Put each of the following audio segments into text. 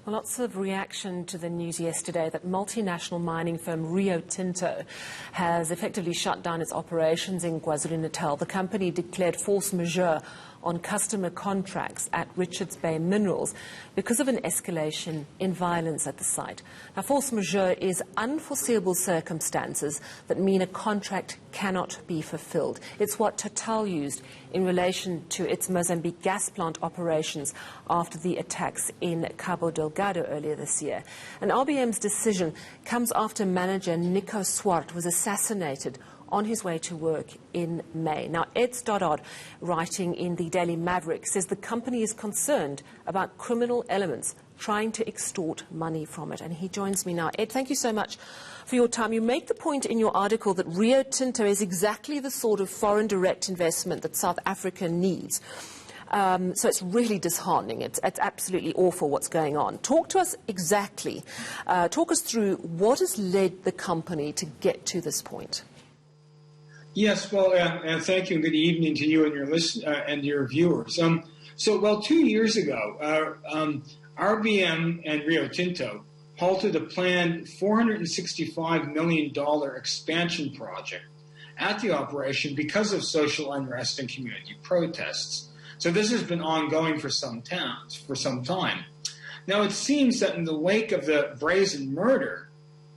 Well, lots of reaction to the news yesterday that multinational mining firm Rio Tinto has effectively shut down its operations in Kwa-Zulu Natal. The company declared force majeure on customer contracts at Richards Bay Minerals because of an escalation in violence at the site. Now, force majeure is unforeseeable circumstances that mean a contract cannot be fulfilled. It's what Total used in relation to its Mozambique gas plant operations after the attacks in Cabo Delgado earlier this year. And RBM's decision comes after manager Nico Swart was assassinated on his way to work in May. Now, Ed Stoddard, writing in the Daily Maverick, says the company is concerned about criminal elements trying to extort money from it. And he joins me now. Ed, thank you so much for your time. You make the point in your article that Rio Tinto is exactly the sort of foreign direct investment that South Africa needs. So it's really disheartening. It's absolutely awful what's going on. Talk to us exactly. Talk us through what has led the company to get to this point. Yes, well, and thank you, and good evening to you and your and your viewers. 2 years ago, RBM and Rio Tinto halted a planned $465 million expansion project at the operation because of social unrest and community protests. So this has been ongoing for some time. Now, it seems that in the wake of the brazen murder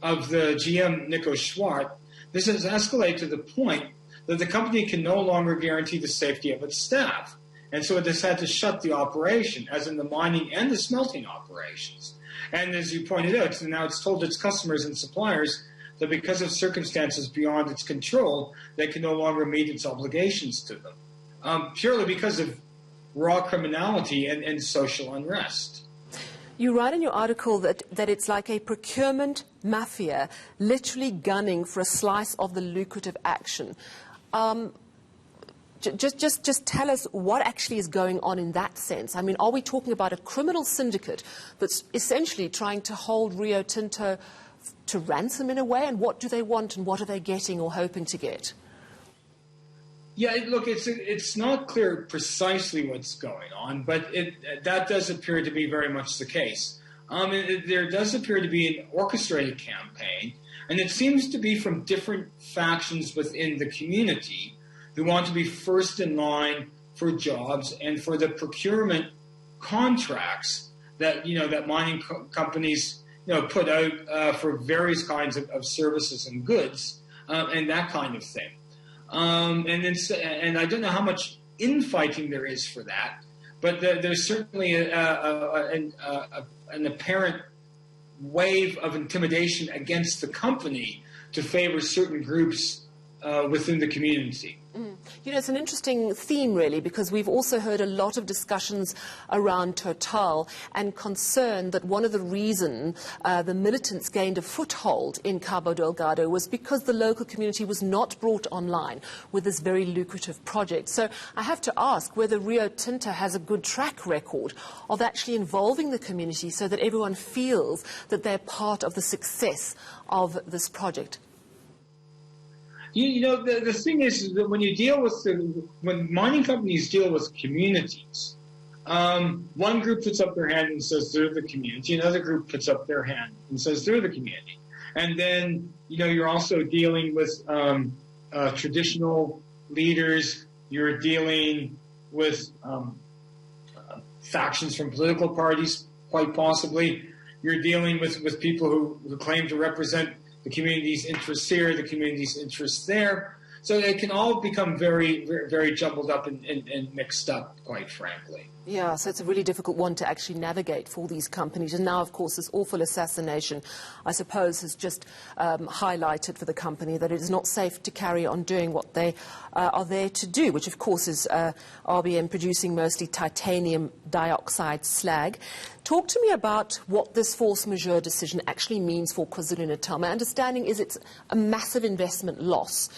of the GM Nico Swart, this has escalated to the point that the company can no longer guarantee the safety of its staff. And so it has had to shut the operation, as in the mining and the smelting operations. And as you pointed out, now it's told its customers and suppliers that because of circumstances beyond its control, they can no longer meet its obligations to them, purely because of raw criminality and social unrest. You write in your article that it's like a procurement mafia literally gunning for a slice of the lucrative action. Just tell us what actually is going on in that sense. I mean, are we talking about a criminal syndicate that's essentially trying to hold Rio Tinto to ransom in a way? And what do they want and what are they getting or hoping to get? Yeah, look, it's not clear precisely what's going on, but that does appear to be very much the case. There does appear to be an orchestrated campaign, and it seems to be from different factions within the community who want to be first in line for jobs and for the procurement contracts that that mining companies put out for various kinds of services and goods and that kind of thing. And I don't know how much infighting there is for that, but there's certainly an apparent wave of intimidation against the company to favor certain groups within the community. It's an interesting theme, really, because we've also heard a lot of discussions around Total and concern that one of the reasons the militants gained a foothold in Cabo Delgado was because the local community was not brought online with this very lucrative project. So I have to ask whether Rio Tinto has a good track record of actually involving the community so that everyone feels that they're part of the success of this project. The thing is that when you deal with when mining companies deal with communities, one group puts up their hand and says they're the community, another group puts up their hand and says they're the community, and then you're also dealing with traditional leaders. You're dealing with factions from political parties, quite possibly. You're dealing with people who claim to represent the community's interests here, the community's interests there. So it can all become very, very, very jumbled up and mixed up, quite frankly. Yeah, so it's a really difficult one to actually navigate for these companies. And now, of course, this awful assassination, I suppose, has just highlighted for the company that it is not safe to carry on doing what they are there to do, which, of course, is RBM producing mostly titanium dioxide slag. Talk to me about what this force majeure decision actually means for Kwa-Zulu Natal. My understanding is it's a massive investment loss.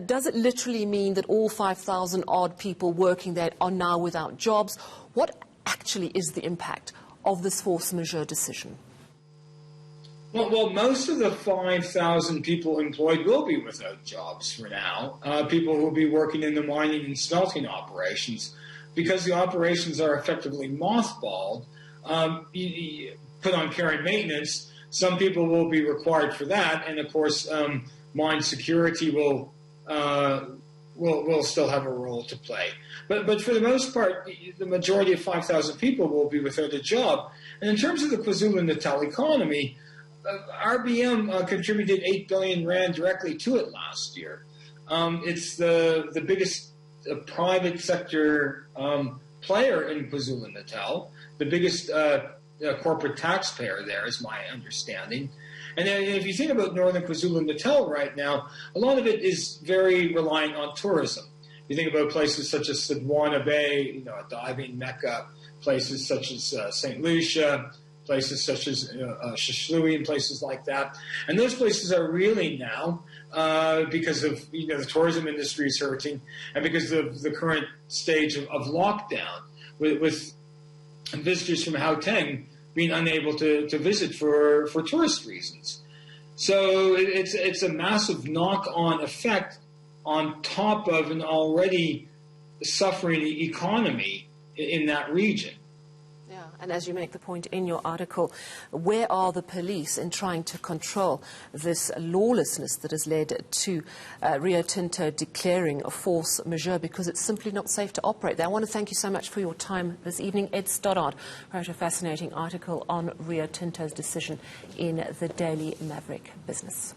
Does it literally mean that all 5,000 odd people working there are now without jobs? What actually is the impact of this force majeure decision? Well, most of the 5,000 people employed will be without jobs for now. People who will be working in the mining and smelting operations, because the operations are effectively mothballed. put on care and maintenance, some people will be required for that, and of course, mine security will still have a role to play. But for the most part, the majority of 5,000 people will be without a job. And in terms of the Kwa-Zulu Natal economy, RBM contributed 8 billion rand directly to it last year. It's the biggest private sector player in Kwa-Zulu Natal, the biggest corporate taxpayer there, is my understanding. And then if you think about northern Kwa-Zulu Natal right now, a lot of it is very reliant on tourism. You think about places such as Sidwana Bay, a diving mecca, places such as St. Lucia, places such as Shishlewi and places like that. And those places are really now, because of the tourism industry is hurting, and because of the current stage of lockdown, with visitors from Gauteng being unable to visit for tourist reasons. So it's a massive knock-on effect on top of an already suffering economy in that region. Yeah, and as you make the point in your article, where are the police in trying to control this lawlessness that has led to Rio Tinto declaring a force majeure, because it's simply not safe to operate there? I want to thank you so much for your time this evening. Ed Stoddard wrote a fascinating article on Rio Tinto's decision in the Daily Maverick business.